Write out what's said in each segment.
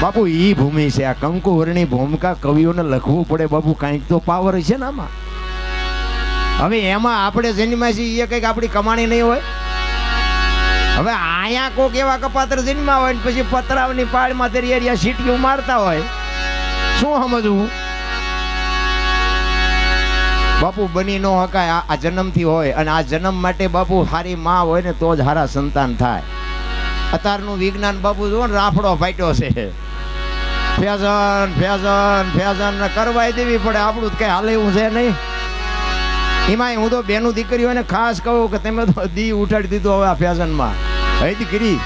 બાપુ ઈ ભૂમિ છે આ કંકુ વર્ણી ભૂમિકા કવિઓને લખવું પડે બાપુ, કાંઈક તો પાવર છે ને આમાં. હવે એમાં આપણે જન્મ્યા છીએ એ કંઈક આપણી કમાણી નહીં હોય. હવે આયા કોક એવા કપાત્ર જન્મ્યા હોય ને પછી પતરાવની પાળમાં તરિયા સીટીઓ મારતા હોય, શું સમજવું બાપુ? બની નો હકાય. આ જન્મથી હોય, અને આ જન્મ માટે બાપુ સારી માં હોય ને તો જ સારા સંતાન થાય. અત્યારનું વિજ્ઞાન બાપુ જો ને રાફડો ફાટ્યો છે. ફેશન ફેશન ફેશન કરવાય દેવી પડે, આપણું કઈ હાલે એવું છે નહીં. એમાં હું તો બેનું દીકરીઓને ખાસ કહું કે તમે તો દી ઉઠાડી દીધો હવે આ ફેશનમાં. હે દીકરી,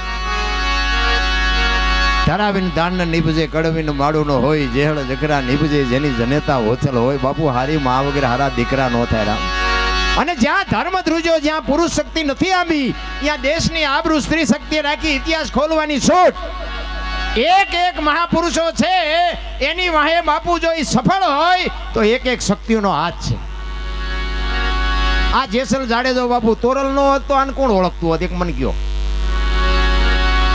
ધરાવીને દાન નીપજે, કડવીને માળું નો હોય, જેહળ જકરા નીપજે, જેની જનેતા હોથલ હોય. બાપુ હારી માં વગેરે હારા દીકરા નો થાય રામ. અને જ્યાં ધર્મ ધ્રુજો, જ્યાં પુરુષ શક્તિ નથી આવી, ત્યાં દેશની આબરૂ સ્ત્રી શક્તિ રાખી ઇતિહાસ ખોલવાની છૂટ. એક એક મહાપુરુષો છે એની વાહે બાપુ જો એ સફળ હોય તો એક એક શક્તિઓનો હાથ છે. આ જેસલ જાડેજો બાપુ તોરલ નો હોત તો આને કોણ ઓળખતું હોત? એક મન કયો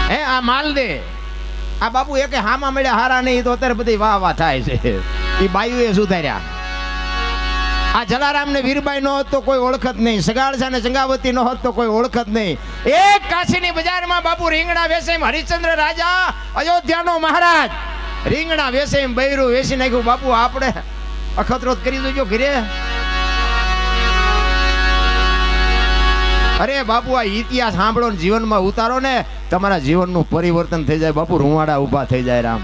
હે? આ માલદે આ બાપુ એક હામાં મળ્યા હારા નહીં તો અત્યારે બધી વાહ વાહ થાય છે. એ બાયુ એ સુધાર્યા. આ જલારામ ને વીરબાઈ નો હોત તો કોઈ ઓળખત નહીં. સગાળસા ને ચંગાવતી નો હોત તો કોઈ ઓળખત નહીં. એક કાશીની બજારમાં બાપુ રીંગણા વેસે હરિશ્ચંદ્ર રાજા અયોધ્યાનો મહારાજ રીંગણા વેસે બૈરું વેસી નાખ્યું. બાપુ આપણે અખતરોત કરી દેજો ઘરે. અરે બાપુ આ ઇતિહાસ સાંભળો ને જીવનમાં ઉતારો ને તમારા જીવનનું પરિવર્તન થઈ જાય બાપુ. રૂવાડા ઉભા થઈ જાય રામ.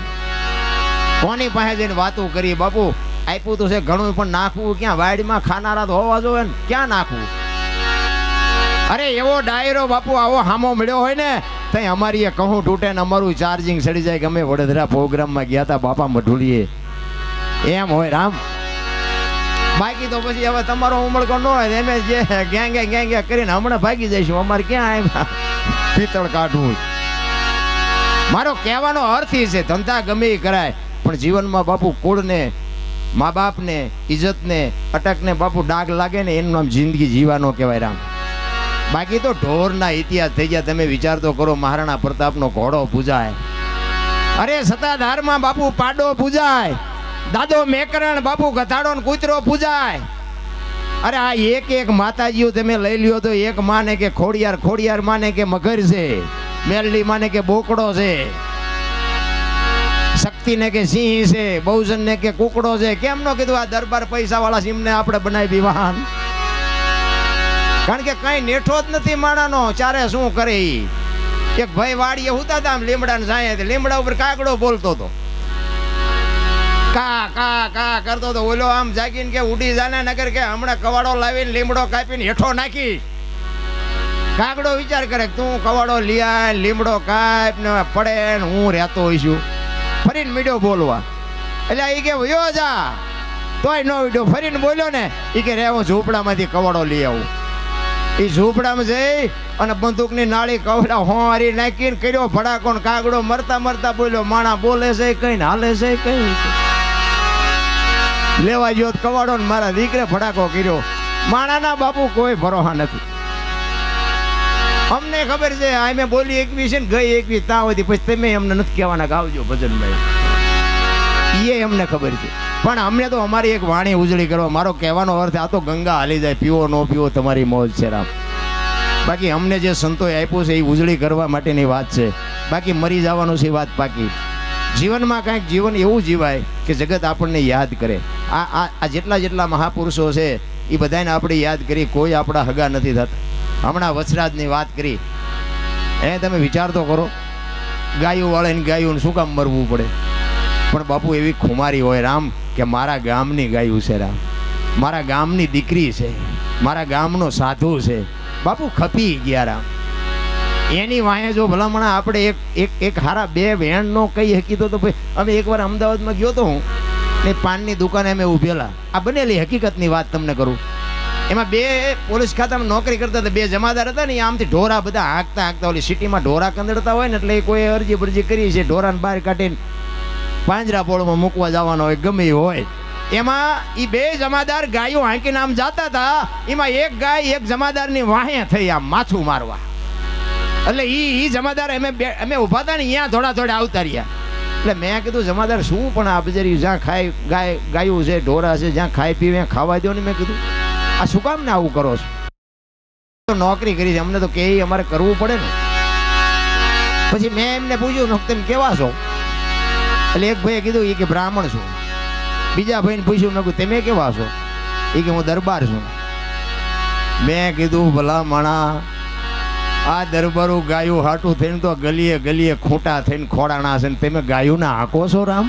કોની પાસે જઈને વાતો કરી બાપુ? આપ્યું તો છે ઘણું, પણ નાખવું ક્યાં? વાડીમાં ખાનારા તો હોવા જોઈએ ને, ક્યાં નાખવું? અરે એવો ડાયરો બાપુ આવો હામો મળ્યો હોય ને તઈ અમારી કહું તૂટે ને અમારું ચાર્જિંગ સડી જાય. ગમે વડોદરા પ્રોગ્રામમાં ગયા હતા બાપા મઢુલીએ, એમ હોય રામ. બાકી તો પછી હવે તમારો ઉમળકો ન હોય એમ જે ગેંગે કરીને હમણાં ભાગી જઈશું. અમારે ક્યાં પિત્તળ કાઢવું? મારો કહેવાનો અર્થ એ છે ધંધા ગમે એ કરાય, પણ જીવનમાં બાપુ કુળને, મા બાપને, ઇજ્જતને, અટકને બાપુ ડાઘ લાગે ને એનું નામ જિંદગી જીવાનો કહેવાય રામ. બાકી તો ઢોરના ઇતિહાસ થઈ ગયા. તમે વિચાર તો કરો, મહારાણા પ્રતાપનો ઘોડો પૂજાય, અરે સત્તાધારમાં બાપુ પાડો પૂજાય, દાદો મેકરણ બાપુ ગધાડો ને કૂતરો પૂજાય. અરે આ એક એક માતાજીઓ તમે લઈ લ્યો તો એક માને કે ખોડિયાર, ખોડિયાર માને કે મગર છે, મેલડી માને કે બોકડો છે, શક્તિ ને કે સિંહ છે, બહુજન ને કે કુકડો છે. કેમ નો કીધું આ દરબાર પૈસા વાળા સિંહ ને આપણે બનાવી વાહન? કારણ કે કઈ નેઠો જ નથી માણાનો. ચારે શું કરે? એક ભાઈ વાડીએ હુતા હતા લીમડા ને જાય, લીમડા ઉપર કાગડો બોલતો હતો, કા કા કા કરતો હતો. ઓલો આમ જાગીને કે ઉડી જાને નગર કે હમણાં કવાડો લાવીને લીમડો કાપીને હેઠો નાખી. કાગડો વિચાર કરે તું કવાડો લીયા લીમડો કાપ ને પડે ને હું રહેતો હોઈશું. ફરીને મીડ્યો બોલવા. એટલે એ કે વયો જા, તોય નો વીડ્યો. ફરીને બોલ્યો ને એ કે રે હું ઝૂંપડામાંથી કવાડો લઈ આવું. એ ઝૂંપડામાં જઈ અને બંદૂકની નાળી કવડા હોરી નાખીને કર્યો ભડાકો. કાગડો મરતા મરતા બોલ્યો માણા બોલે છે કઈ ને હાલે છે કઈ. લેવા ગયો કવાડો ને મારા દીકરે ભડાકો કર્યો. માણાના બાપુ કોઈ ભરોસા નથી. અમને ખબર છે આ મેં બોલી 21 છે ને ગઈ 21 ત્યાં હતી. પછી તમે અમને નથી કહેવાના ગાવજો ભજનભાઈ, એ અમને ખબર છે. પણ અમને તો અમારી એક વાણી ઉજળી કરવા. મારો કહેવાનો અર્થ આ તો ગંગા હાલી જાય, પીવો ન પીવો તમારી મોજ છે રામ. બાકી અમને જે સંતોએ આપ્યું છે એ ઉજળી કરવા માટેની વાત છે. બાકી મરી જવાનું છે વાત પાકી. જીવનમાં કાંઈક જીવન એવું જીવાય કે જગત આપણને યાદ કરે. આ જેટલા જેટલા મહાપુરુષો છે એ બધાને આપણે યાદ કરી. કોઈ આપણા હગા નથી થતા. હમણાં વસરાજની વાત કરી, તમે વિચાર તો કરો, ગાયું વાળાની ગાયું શું કામ મરવું પડે? પણ બાપુ એવી ખુમારી હોય રામ કે મારા ગામની ગાયું છે રામ, મારા ગામની દીકરી છે, મારા ગામનો સાધુ છે. બાપુ ખપી ગયા રામ. એની વાંહે જો ભલામણા આપણે એક હારા બે વેણ નો કહી શકી તો ભાઈ. અમે એકવાર અમદાવાદમાં ગયો તો હું ને પાનની દુકાને અમે ઉભેલા. આ બનેલી હકીકતની વાત તમને કરું. એમાં બે પોલીસ ખાતામાં નોકરી કરતા હતા, બે જમાદાર હતા ને. આમથી ઢોરા બધા હાંકતા હાંકતા, ઓલી સિટીમાં ઢોરા કંદડતા હોય ને એટલે કોઈ અરજી બરજી કરી છે ઢોરાને બહાર કાઢીને પાંજરા પોળમાં મૂકવા જવાનો હોય ગમે હોય. એમાં એ બે જમાદાર ગાયો હાંકીને આમ જતા હતા. એમાં એક ગાય એક જમાદારની વાહે થઈ આમ માથું મારવા. એટલે ઈ જમાદાર અમે ઉભા હતા ને અહીંયા થોડા થોડા આવતા રહ્યા. એટલે મેં કીધું જમાદાર શું પણ આ બજારી જ્યાં ખાય ગાયું છે ઢોરા છે જ્યાં ખાઈ પીવે ખાવા દો ને. મેં કીધું આ શું કામ ને આવું કરો છો? તો નોકરી કરી છે અમને તો કે અમારે કરવું પડે ને. પછી મેં એમને પૂછ્યું તમે કેવા છો? એટલે એક ભાઈએ કીધું એ કે બ્રાહ્મણ છું. બીજા ભાઈને પૂછ્યું મેં કીધું તમે કેવા છો? એ કે હું દરબાર છું. મેં કીધું ભલા માણા આ દરબારો ગાયું હાટું થઈને તો ગલીએ ગલીએ ખૂંટા થઈને ખોડાણા છે ને તમે ગાયું ના હાકો છો રામ?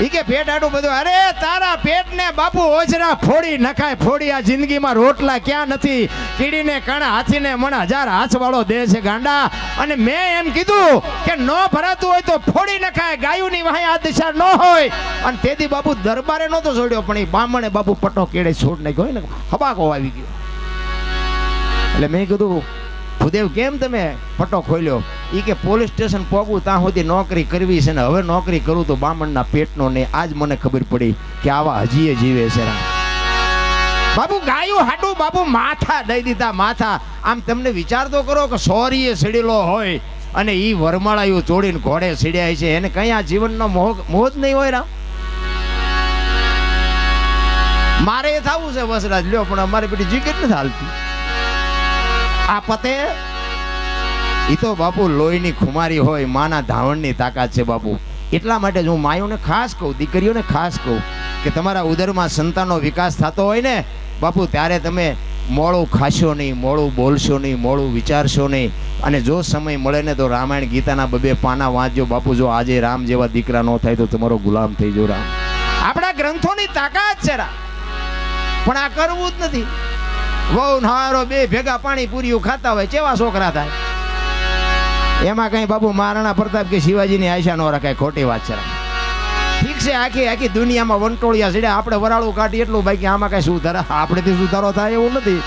ઈ કે પેટ હાટું બધું. અરે તારા પેટને બાપુ ઓજરા ફોડી નખાય ફોડી. આ જિંદગીમાં રોટલા ક્યાં નથી? કીડીને કણ હાથીને મણ 1000 હાથ વાળો દે છે ગાંડા. અને મેં એમ કીધું કે નો ભરાતું હોય તો ફોડી નખાય. ગાયુંની વાહે આ દિશા ન હોય. અને તેથી બાપુ દરબારે નહોતો છોડ્યો પણ એ બામણે બાપુ પટ્ટો કેડે છોડ નાખ્યો હોય ને હબાકો આવી ગયો. એટલે મેં કીધું ભૂદેવ કેમ તમે પટ્ટો ખોલ્યો? એ કે પોલીસ સ્ટેશન પહોંચું ત્યાં સુધી નોકરી કરવી છે ને હવે નોકરી કરું તો બામણના પેટનો નહીં. આજ મને ખબર પડી કે આવા હજીએ જીવે છે બાપુ. ગાયું હાટું બાપુ માથા દઈ દીધા માથા. આમ તમને વિચાર તો કરો કે સોરીએ સીડેલો હોય અને ઈ વરમાળાયું તોડીને ઘોડે સીડ્યા છે એને કઈ આ જીવનનો મોહ જ નહીં હોય રામ. મારે એ થવું છે વસરાજ લ્યો પણ અમારી બેટી જીકટ નથી હાલતી. આ પતે એ તો બાપુ લોહીની ખુમારી હોય માના ધાવણની તાકાત છે બાપુ. એટલા માટે હું માયોને ખાસ કહું દીકરીઓને ખાસ કહું કે તમારા ઉદરમાં સંતાનનો વિકાસ થતો હોય ને બાપુ ત્યારે તમે મોડું ખાશો નહીં, મોડું બોલશો નહીં, મોડું વિચારશો નહીં. અને જો સમય મળે ને તો રામાયણ ગીતાના 2 પાના વાંચજો બાપુ. જો આજે રામ જેવા દીકરા ન થાય તો તમારો ગુલામ થઈ જો રામ. આપણા ગ્રંથોની તાકાત છે રામ પણ આ કરવું જ નથી. વહુ હારો 2 ભેગા પાણી પૂરીઓ ખાતા હોય કેવા છોકરા થાય. એમાં કઈ બાપુ મહારાણા પ્રતાપ કે શિવાજીની આશા ન રખાય. ખોટી વાત છે ઠીક છે. આખી દુનિયામાં વંટોળિયા છે આપણે વરાળું કાઢી એટલું બાકી આમાં કઈ સુધારા આપણેથી સુધારો થાય એવું નથી.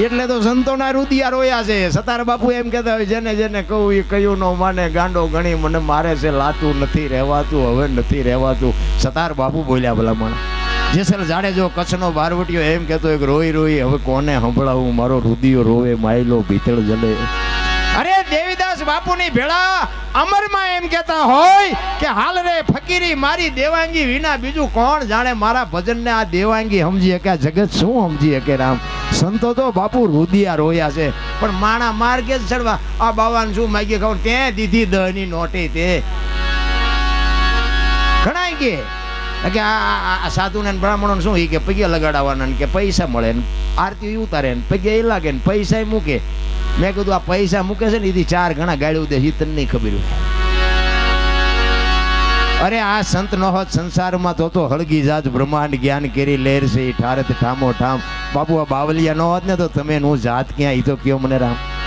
એટલે તો સંતોના રુદિયા રોયા છે. સતાર બાપુ એમ કહેતા હોય જેને જેને કહું એ કયું ન માને ગાંડો ગણી મને મારે છે લાતું નથી રહેવાતું હવે નથી રહેવાતું. સતાર બાપુ બોલ્યા ભલામણ. જેસલ જાડેજો કચ્છનો બારવટીયો એમ કહેતો એક રોઈ રોઈ હવે કોને સંભળાવું મારો રુદિયો રોવે માયલો ભીતળ જલે. અરે દેવીદાસ બાપુની ભેળા અમરમાં એમ કહેતા હોય કે હાલ રે ફકીરી મારી દેવાંગી વિના બીજું કોણ જાણે મારા ભજનને. આ દેવાંગી સમજી શકે આ જગત શું સમજી શકે રામ. સંતો તો બાપુ રુદિયા રોયા છે પણ માણા માર્ગે જ ચડવા. આ બાવાને શું માગી ખબર ત્યાં દીધી 10ની નોટી તે ઘણા કે આ સાધુને બ્રાહ્મણોને શું કે પગે લગાડવાના કે પૈસા મળે ને આરતી ઉતારે ને પગે એ લાગે ને પૈસા મૂકે. મેં કીધું આ પૈસા મૂકે છે ને એથી 4 ગણા ગાળ્યું દે એ તને નહીં ખબર. અરે આ સંત નો હોત સંસારમાં તો હળગી જાત બ્રહ્માંડ જ્ઞાન કેરી લહેર છે ઠારત ઠામો ઠામ. બાપુ આ બાવલિયા ન હોત ને તો તમે હું જાત ક્યાં ઈ તો કયો મને રામ.